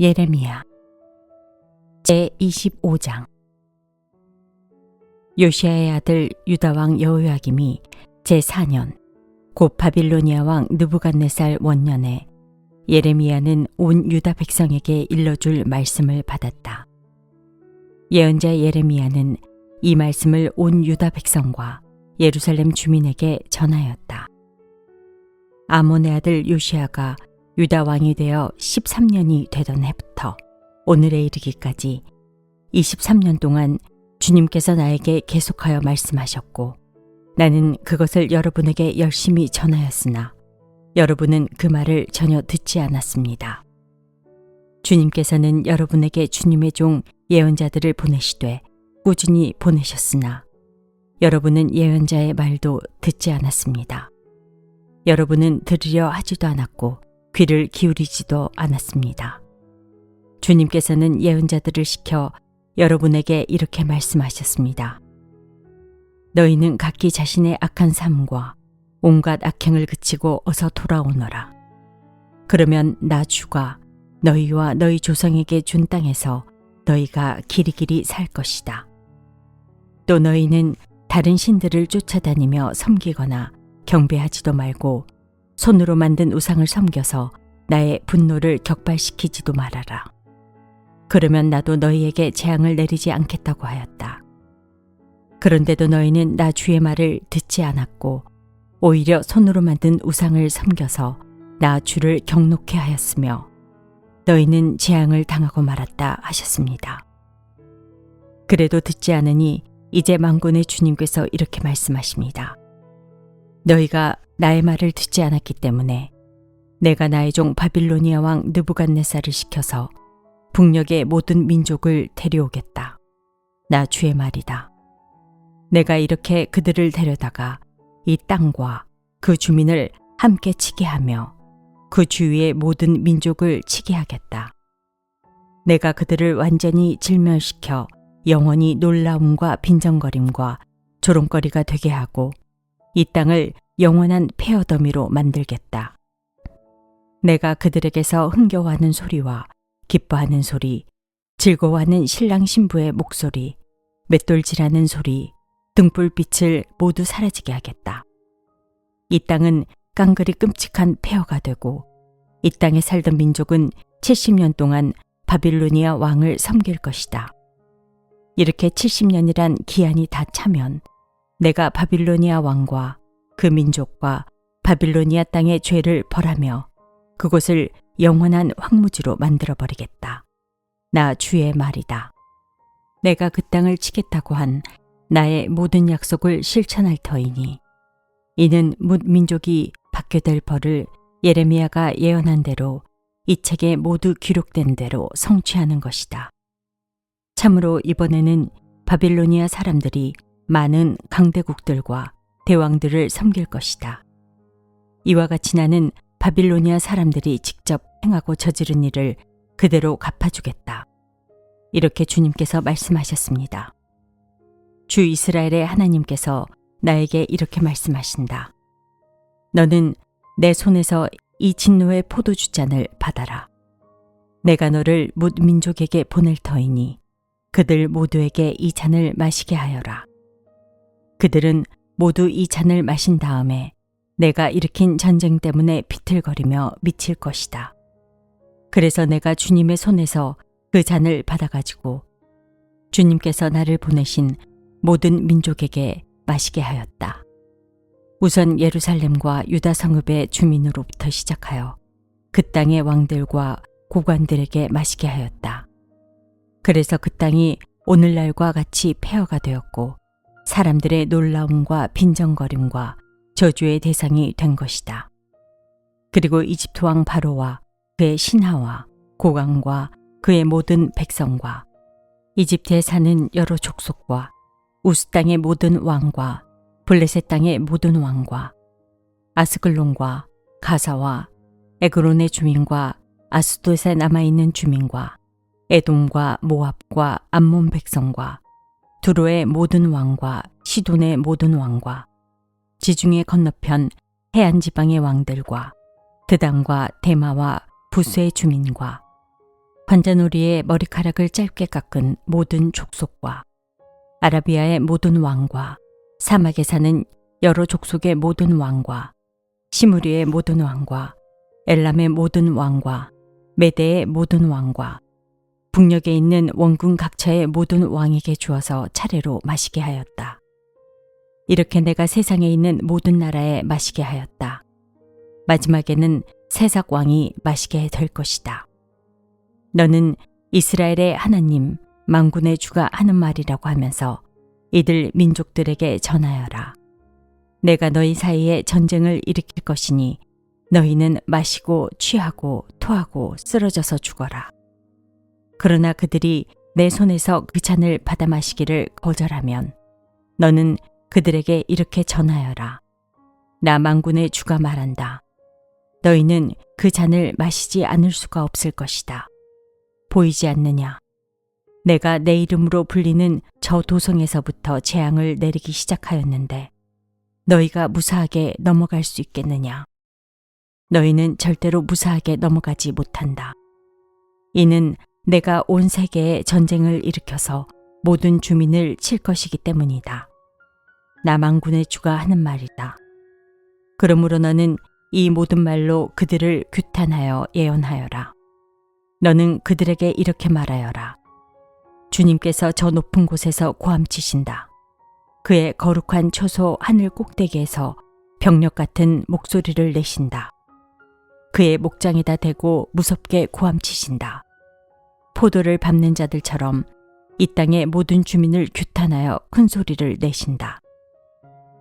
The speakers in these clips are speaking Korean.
예레미야 제25장. 요시야의 아들 유다왕 여호야김이 제4년 곧 바빌로니아 왕 느부갓네살 원년에 예레미야는 온 유다 백성에게 일러줄 말씀을 받았다. 예언자 예레미야는 이 말씀을 온 유다 백성과 예루살렘 주민에게 전하였다. 아몬의 아들 요시야가 유다 왕이 되어 13년이 되던 해부터 오늘에 이르기까지 23년 동안 주님께서 나에게 계속하여 말씀하셨고, 나는 그것을 여러분에게 열심히 전하였으나 여러분은 그 말을 전혀 듣지 않았습니다. 주님께서는 여러분에게 주님의 종 예언자들을 보내시되 꾸준히 보내셨으나 여러분은 예언자의 말도 듣지 않았습니다. 여러분은 들으려 하지도 않았고 귀를 기울이지도 않았습니다. 주님께서는 예언자들을 시켜 여러분에게 이렇게 말씀하셨습니다. 너희는 각기 자신의 악한 삶과 온갖 악행을 그치고 어서 돌아오너라. 그러면 나 주가 너희와 너희 조상에게 준 땅에서 너희가 길이길이 살 것이다. 또 너희는 다른 신들을 쫓아다니며 섬기거나 경배하지도 말고 손으로 만든 우상을 섬겨서 나의 분노를 격발시키지도 말아라. 그러면 나도 너희에게 재앙을 내리지 않겠다고 하였다. 그런데도 너희는 나 주의 말을 듣지 않았고 오히려 손으로 만든 우상을 섬겨서 나 주를 경노케 하였으며 너희는 재앙을 당하고 말았다 하셨습니다. 그래도 듣지 않으니 이제 만군의 주님께서 이렇게 말씀하십니다. 너희가 나의 말을 듣지 않았기 때문에 내가 나의 종 바빌로니아 왕 느부갓네살을 시켜서 북녘의 모든 민족을 데려오겠다. 나 주의 말이다. 내가 이렇게 그들을 데려다가 이 땅과 그 주민을 함께 치게 하며 그 주위의 모든 민족을 치게 하겠다. 내가 그들을 완전히 질멸시켜 영원히 놀라움과 빈정거림과 조롱거리가 되게 하고 이 땅을 영원한 폐허더미로 만들겠다. 내가 그들에게서 흥겨워하는 소리와 기뻐하는 소리, 즐거워하는 신랑 신부의 목소리, 맷돌질하는 소리, 등불빛을 모두 사라지게 하겠다. 이 땅은 깡그리 끔찍한 폐허가 되고 이 땅에 살던 민족은 70년 동안 바빌로니아 왕을 섬길 것이다. 이렇게 70년이란 기한이 다 차면 내가 바빌로니아 왕과 그 민족과 바빌로니아 땅의 죄를 벌하며 그곳을 영원한 황무지로 만들어버리겠다. 나 주의 말이다. 내가 그 땅을 치겠다고 한 나의 모든 약속을 실천할 터이니 이는 뭇 민족이 받게 될 벌을 예레미야가 예언한 대로 이 책에 모두 기록된 대로 성취하는 것이다. 참으로 이번에는 바빌로니아 사람들이 많은 강대국들과 대왕들을 섬길 것이다. 이와 같이 나는 바빌로니아 사람들이 직접 행하고 저지른 일을 그대로 갚아주겠다. 이렇게 주님께서 말씀하셨습니다. 주 이스라엘의 하나님께서 나에게 이렇게 말씀하신다. 너는 내 손에서 이 진노의 포도주잔을 받아라. 내가 너를 뭇 민족에게 보낼 터이니 그들 모두에게 이 잔을 마시게 하여라. 그들은 모두 이 잔을 마신 다음에 내가 일으킨 전쟁 때문에 비틀거리며 미칠 것이다. 그래서 내가 주님의 손에서 그 잔을 받아가지고 주님께서 나를 보내신 모든 민족에게 마시게 하였다. 우선 예루살렘과 유다 성읍의 주민으로부터 시작하여 그 땅의 왕들과 고관들에게 마시게 하였다. 그래서 그 땅이 오늘날과 같이 폐허가 되었고 사람들의 놀라움과 빈정거림과 저주의 대상이 된 것이다. 그리고 이집트 왕 바로와 그의 신하와 고관과 그의 모든 백성과 이집트에 사는 여러 족속과 우스 땅의 모든 왕과 블레셋 땅의 모든 왕과 아스글론과 가사와 에그론의 주민과 아스돗에 남아있는 주민과 에돔과 모압과 암몬 백성과 두로의 모든 왕과 시돈의 모든 왕과 지중해 건너편 해안 지방의 왕들과 드단과 데마와 부스의 주민과 관자놀이의 머리카락을 짧게 깎은 모든 족속과 아라비아의 모든 왕과 사막에 사는 여러 족속의 모든 왕과 시무리의 모든 왕과 엘람의 모든 왕과 메대의 모든 왕과 북녘에 있는 원군 각처의 모든 왕에게 주어서 차례로 마시게 하였다. 이렇게 내가 세상에 있는 모든 나라에 마시게 하였다. 마지막에는 세삭 왕이 마시게 될 것이다. 너는 이스라엘의 하나님 만군의 주가 하는 말이라고 하면서 이들 민족들에게 전하여라. 내가 너희 사이에 전쟁을 일으킬 것이니 너희는 마시고 취하고 토하고 쓰러져서 죽어라. 그러나 그들이 내 손에서 그 잔을 받아 마시기를 거절하면 너는 그들에게 이렇게 전하여라. 나 만군의 주가 말한다. 너희는 그 잔을 마시지 않을 수가 없을 것이다. 보이지 않느냐? 내가 내 이름으로 불리는 저 도성에서부터 재앙을 내리기 시작하였는데 너희가 무사하게 넘어갈 수 있겠느냐? 너희는 절대로 무사하게 넘어가지 못한다. 이는 내가 온 세계에 전쟁을 일으켜서 모든 주민을 칠 것이기 때문이다. 나 만군의 주가 하는 말이다. 그러므로 너는 이 모든 말로 그들을 규탄하여 예언하여라. 너는 그들에게 이렇게 말하여라. 주님께서 저 높은 곳에서 고함치신다. 그의 거룩한 초소 하늘 꼭대기에서 병력 같은 목소리를 내신다. 그의 목장에다 대고 무섭게 고함치신다. 포도를 밟는 자들처럼 이 땅의 모든 주민을 규탄하여 큰 소리를 내신다.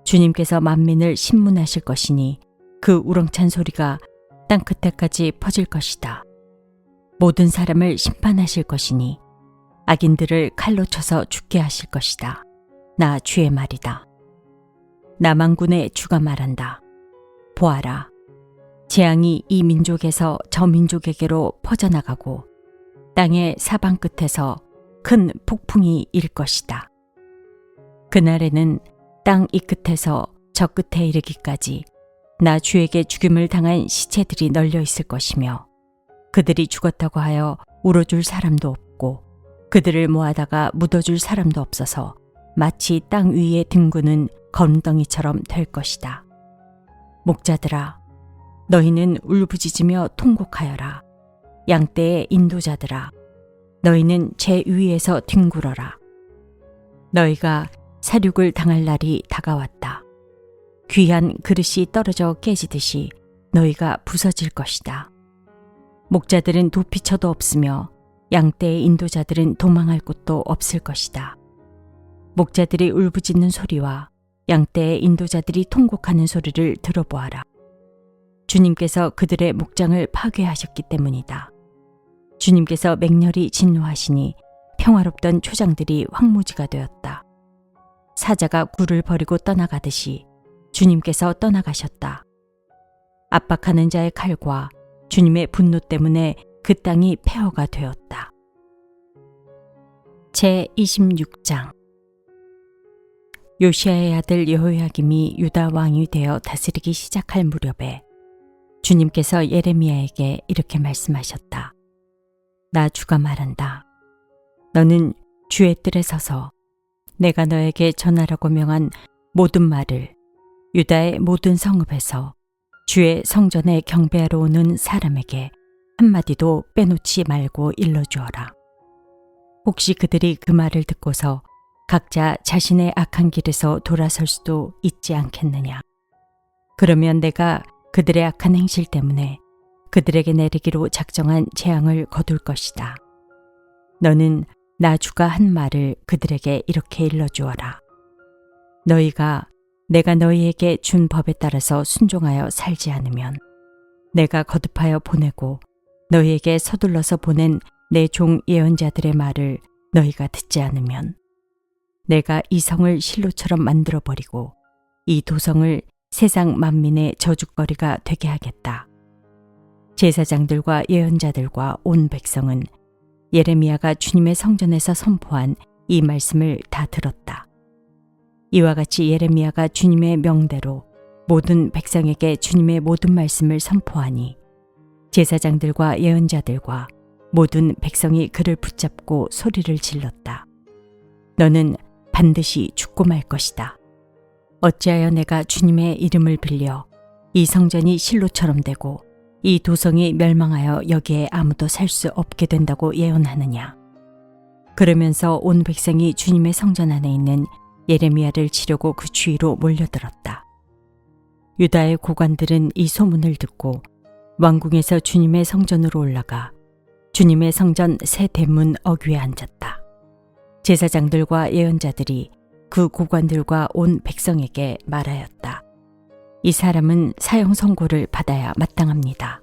주님께서 만민을 신문하실 것이니 그 우렁찬 소리가 땅 끝에까지 퍼질 것이다. 모든 사람을 심판하실 것이니 악인들을 칼로 쳐서 죽게 하실 것이다. 나 주의 말이다. 나 만군의 주가 말한다. 보아라. 재앙이 이 민족에서 저 민족에게로 퍼져나가고 땅의 사방 끝에서 큰 폭풍이 일 것이다. 그날에는 땅 이 끝에서 저 끝에 이르기까지 나 주에게 죽임을 당한 시체들이 널려 있을 것이며 그들이 죽었다고 하여 울어줄 사람도 없고 그들을 모아다가 묻어줄 사람도 없어서 마치 땅 위에 뒹구는 검덩이처럼 될 것이다. 목자들아, 너희는 울부짖으며 통곡하여라. 양떼의 인도자들아, 너희는 제 위에서 뒹굴어라. 너희가 사륙을 당할 날이 다가왔다. 귀한 그릇이 떨어져 깨지듯이 너희가 부서질 것이다. 목자들은 도피처도 없으며 양떼의 인도자들은 도망할 곳도 없을 것이다. 목자들이 울부짖는 소리와 양떼의 인도자들이 통곡하는 소리를 들어보아라. 주님께서 그들의 목장을 파괴하셨기 때문이다. 주님께서 맹렬히 진노하시니 평화롭던 초장들이 황무지가 되었다. 사자가 굴을 버리고 떠나가듯이 주님께서 떠나가셨다. 압박하는 자의 칼과 주님의 분노 때문에 그 땅이 폐허가 되었다. 제26장. 요시야의 아들 여호야김이 유다 왕이 되어 다스리기 시작할 무렵에 주님께서 예레미야에게 이렇게 말씀하셨다. 나 주가 말한다. 너는 주의 뜰에 서서 내가 너에게 전하라고 명한 모든 말을 유다의 모든 성읍에서 주의 성전에 경배하러 오는 사람에게 한마디도 빼놓지 말고 일러주어라. 혹시 그들이 그 말을 듣고서 각자 자신의 악한 길에서 돌아설 수도 있지 않겠느냐. 그러면 내가 그들의 악한 행실 때문에 그들에게 내리기로 작정한 재앙을 거둘 것이다. 너는 나 주가 한 말을 그들에게 이렇게 일러주어라. 너희가 내가 너희에게 준 법에 따라서 순종하여 살지 않으면 내가 거듭하여 보내고 너희에게 서둘러서 보낸 내 종 예언자들의 말을 너희가 듣지 않으면 내가 이 성을 실로처럼 만들어버리고 이 도성을 세상 만민의 저주거리가 되게 하겠다. 제사장들과 예언자들과 온 백성은 예레미야가 주님의 성전에서 선포한 이 말씀을 다 들었다. 이와 같이 예레미야가 주님의 명대로 모든 백성에게 주님의 모든 말씀을 선포하니 제사장들과 예언자들과 모든 백성이 그를 붙잡고 소리를 질렀다. 너는 반드시 죽고 말 것이다. 어찌하여 내가 주님의 이름을 빌려 이 성전이 실로처럼 되고 이 도성이 멸망하여 여기에 아무도 살 수 없게 된다고 예언하느냐. 그러면서 온 백성이 주님의 성전 안에 있는 예레미야를 치려고 그 주위로 몰려들었다. 유다의 고관들은 이 소문을 듣고 왕궁에서 주님의 성전으로 올라가 주님의 성전 새 대문 어귀에 앉았다. 제사장들과 예언자들이 그 고관들과 온 백성에게 말하였다. 이 사람은 사형 선고를 받아야 마땅합니다.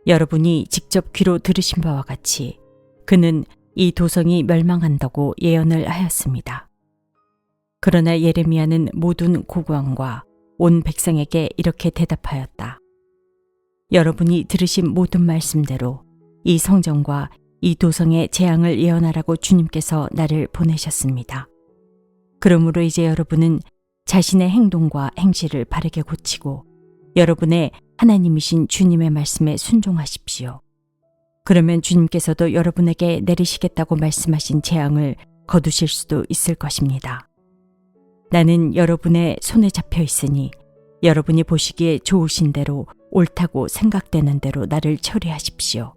여러분이 직접 귀로 들으신 바와 같이 그는 이 도성이 멸망한다고 예언을 하였습니다. 그러나 예레미야는 모든 고관과 온 백성에게 이렇게 대답하였다. 여러분이 들으신 모든 말씀대로 이 성전과 이 도성의 재앙을 예언하라고 주님께서 나를 보내셨습니다. 그러므로 이제 여러분은 자신의 행동과 행실을 바르게 고치고 여러분의 하나님이신 주님의 말씀에 순종하십시오. 그러면 주님께서도 여러분에게 내리시겠다고 말씀하신 재앙을 거두실 수도 있을 것입니다. 나는 여러분의 손에 잡혀 있으니 여러분이 보시기에 좋으신 대로 옳다고 생각되는 대로 나를 처리하십시오.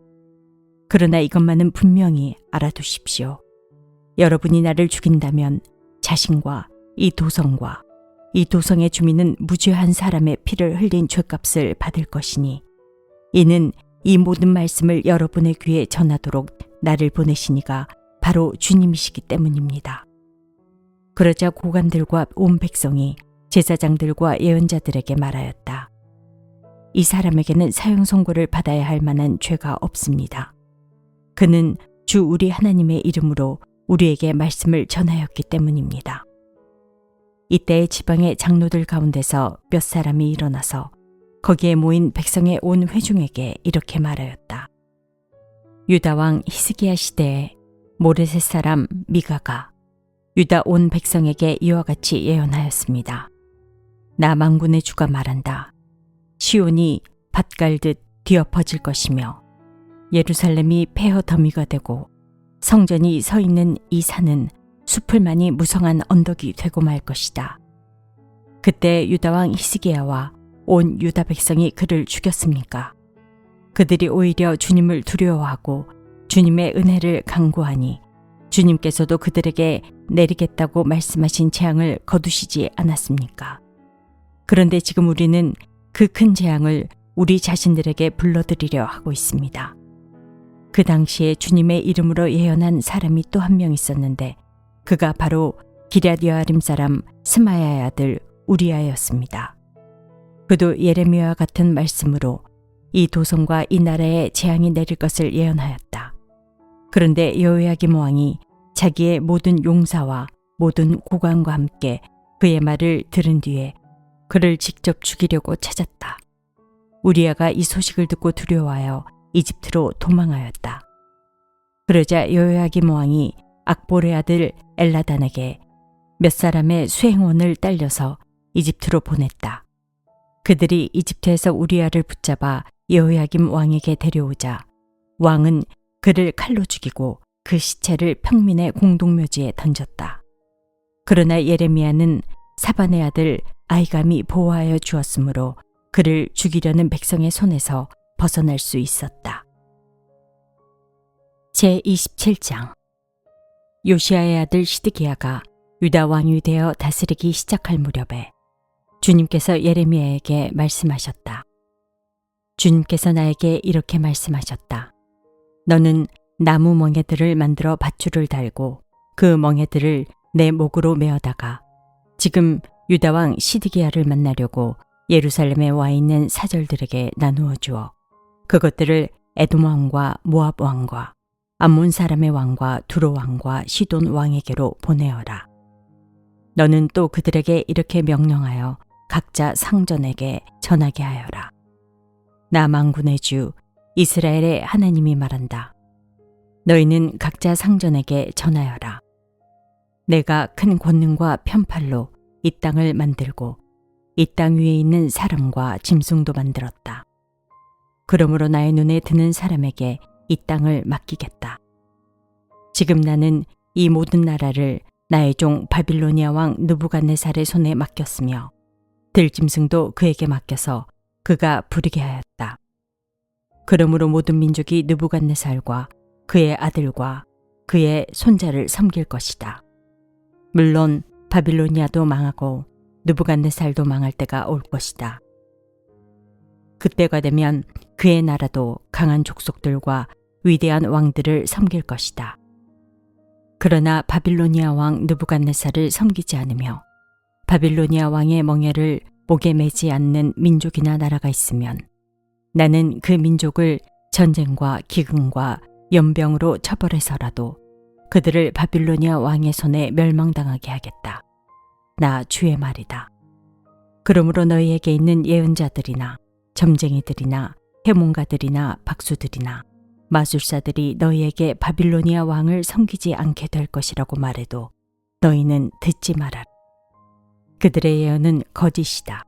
그러나 이것만은 분명히 알아두십시오. 여러분이 나를 죽인다면 자신과 이 도성과 이 도성의 주민은 무죄한 사람의 피를 흘린 죄값을 받을 것이니 이는 이 모든 말씀을 여러분의 귀에 전하도록 나를 보내시니가 바로 주님이시기 때문입니다. 그러자 고관들과 온 백성이 제사장들과 예언자들에게 말하였다. 이 사람에게는 사형 선고를 받아야 할 만한 죄가 없습니다. 그는 주 우리 하나님의 이름으로 우리에게 말씀을 전하였기 때문입니다. 이때 지방의 장로들 가운데서 몇 사람이 일어나서 거기에 모인 백성의 온 회중에게 이렇게 말하였다. 유다 왕 히스기야 시대에 모레셋 사람 미가가 유다 온 백성에게 이와 같이 예언하였습니다. 나 만군의 주가 말한다. 시온이 밭 갈듯 뒤엎어질 것이며 예루살렘이 폐허 더미가 되고 성전이 서 있는 이 산은 숲을만이 무성한 언덕이 되고 말 것이다. 그때 유다 왕 히스기야와 온 유다 백성이 그를 죽였습니까? 그들이 오히려 주님을 두려워하고 주님의 은혜를 간구하니 주님께서도 그들에게 내리겠다고 말씀하신 재앙을 거두시지 않았습니까? 그런데 지금 우리는 그 큰 재앙을 우리 자신들에게 불러들이려 하고 있습니다. 그 당시에 주님의 이름으로 예언한 사람이 또 한 명 있었는데 그가 바로 기럇 여아림 사람 스마야의 아들 우리야였습니다. 그도 예레미야와 같은 말씀으로 이 도성과 이 나라에 재앙이 내릴 것을 예언하였다. 그런데 여호야김 왕이 자기의 모든 용사와 모든 고관과 함께 그의 말을 들은 뒤에 그를 직접 죽이려고 찾았다. 우리야가 이 소식을 듣고 두려워하여 이집트로 도망하였다. 그러자 여호야김 왕이 악보르의 아들 엘라단에게 몇 사람의 수행원을 딸려서 이집트로 보냈다. 그들이 이집트에서 우리야를 붙잡아 여호야김 왕에게 데려오자 왕은 그를 칼로 죽이고 그 시체를 평민의 공동묘지에 던졌다. 그러나 예레미야는 사반의 아들 아히감이 보호하여 주었으므로 그를 죽이려는 백성의 손에서 벗어날 수 있었다. 제27장 요시야의 아들 시드기야가 유다 왕이 되어 다스리기 시작할 무렵에 주님께서 예레미야에게 말씀하셨다. 주님께서 나에게 이렇게 말씀하셨다. 너는 나무 멍에들을 만들어 밧줄을 달고 그 멍에들을 내 목으로 메어다가 지금 유다 왕 시드기야를 만나려고 예루살렘에 와 있는 사절들에게 나누어 주어 그것들을 에돔 왕과 모압 왕과 암몬 사람의 왕과 두로 왕과 시돈 왕에게로 보내어라. 너는 또 그들에게 이렇게 명령하여 각자 상전에게 전하게 하여라. 나 만군의 주 이스라엘의 하나님이 말한다. 너희는 각자 상전에게 전하여라. 내가 큰 권능과 편팔로 이 땅을 만들고 이 땅 위에 있는 사람과 짐승도 만들었다. 그러므로 나의 눈에 드는 사람에게 이 땅을 맡기겠다. 지금 나는 이 모든 나라를 나의 종 바빌로니아 왕 느부갓네살의 손에 맡겼으며 들짐승도 그에게 맡겨서 그가 부리게 하였다. 그러므로 모든 민족이 느부갓네살과 그의 아들과 그의 손자를 섬길 것이다. 물론 바빌로니아도 망하고 느부갓네살도 망할 때가 올 것이다. 그때가 되면 그의 나라도 강한 족속들과 위대한 왕들을 섬길 것이다. 그러나 바빌로니아 왕 느부갓네살을 섬기지 않으며 바빌로니아 왕의 멍에를 목에 매지 않는 민족이나 나라가 있으면 나는 그 민족을 전쟁과 기근과 연병으로 처벌해서라도 그들을 바빌로니아 왕의 손에 멸망당하게 하겠다. 나 주의 말이다. 그러므로 너희에게 있는 예언자들이나 점쟁이들이나 해몽가들이나 박수들이나 마술사들이 너희에게 바빌로니아 왕을 섬기지 않게 될 것이라고 말해도 너희는 듣지 말아라. 그들의 예언은 거짓이다.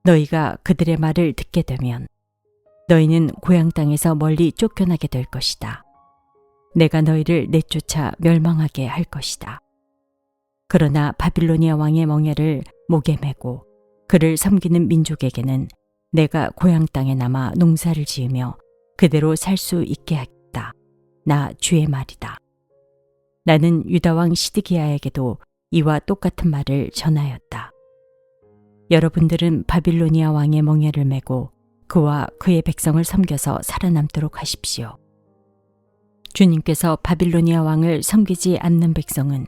너희가 그들의 말을 듣게 되면 너희는 고향 땅에서 멀리 쫓겨나게 될 것이다. 내가 너희를 내쫓아 멸망하게 할 것이다. 그러나 바빌로니아 왕의 멍에를 목에 메고 그를 섬기는 민족에게는 내가 고향 땅에 남아 농사를 지으며 그대로 살 수 있게 하겠다. 나 주의 말이다. 나는 유다 왕 시드기야에게도 이와 똑같은 말을 전하였다. 여러분들은 바빌로니아 왕의 멍에를 메고 그와 그의 백성을 섬겨서 살아남도록 하십시오. 주님께서 바빌로니아 왕을 섬기지 않는 백성은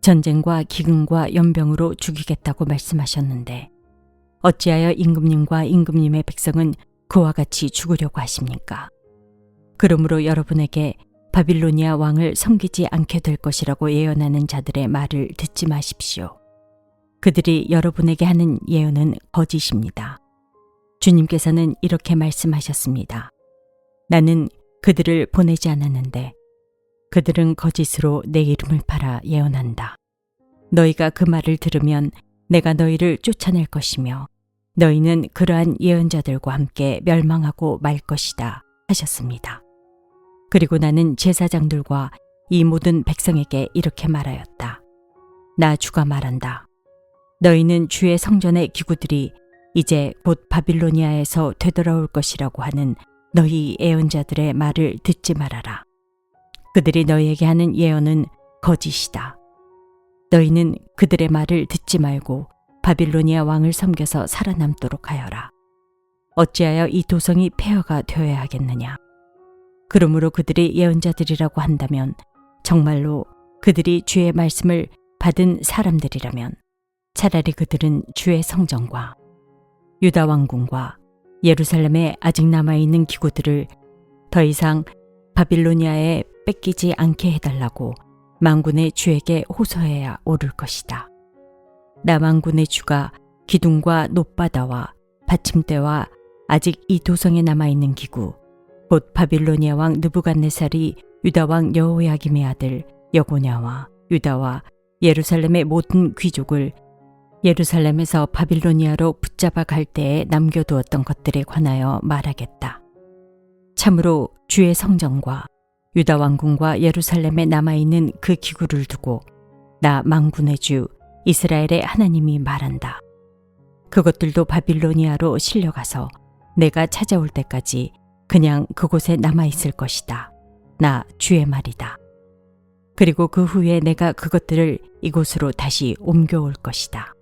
전쟁과 기근과 연병으로 죽이겠다고 말씀하셨는데 어찌하여 임금님과 임금님의 백성은 그와 같이 죽으려고 하십니까? 그러므로 여러분에게 바빌로니아 왕을 섬기지 않게 될 것이라고 예언하는 자들의 말을 듣지 마십시오. 그들이 여러분에게 하는 예언은 거짓입니다. 주님께서는 이렇게 말씀하셨습니다. 나는 그들을 보내지 않았는데 그들은 거짓으로 내 이름을 팔아 예언한다. 너희가 그 말을 들으면 내가 너희를 쫓아낼 것이며 너희는 그러한 예언자들과 함께 멸망하고 말 것이다 하셨습니다. 그리고 나는 제사장들과 이 모든 백성에게 이렇게 말하였다. 나 주가 말한다. 너희는 주의 성전의 기구들이 이제 곧 바빌로니아에서 되돌아올 것이라고 하는 너희 예언자들의 말을 듣지 말아라. 그들이 너희에게 하는 예언은 거짓이다. 너희는 그들의 말을 듣지 말고 바빌로니아 왕을 섬겨서 살아남도록 하여라. 어찌하여 이 도성이 폐허가 되어야 하겠느냐. 그러므로 그들이 예언자들이라고 한다면 정말로 그들이 주의 말씀을 받은 사람들이라면 차라리 그들은 주의 성전과 유다 왕궁과 예루살렘에 아직 남아있는 기구들을 더 이상 바빌로니아에 뺏기지 않게 해달라고 만군의 주에게 호소해야 옳을 것이다. 나 만군의 주가 기둥과 놋바다와 받침대와 아직 이 도성에 남아있는 기구 곧 바빌로니아 왕 느부갓네살이 유다 왕 여호야김의 아들 여고냐와 유다와 예루살렘의 모든 귀족을 예루살렘에서 바빌로니아로 붙잡아 갈 때에 남겨두었던 것들에 관하여 말하겠다. 참으로 주의 성전과 유다 왕궁과 예루살렘에 남아있는 그 기구를 두고 나 만군의 주 이스라엘의 하나님이 말한다. 그것들도 바빌로니아로 실려가서 내가 찾아올 때까지 그냥 그곳에 남아있을 것이다. 나 주의 말이다. 그리고 그 후에 내가 그것들을 이곳으로 다시 옮겨올 것이다.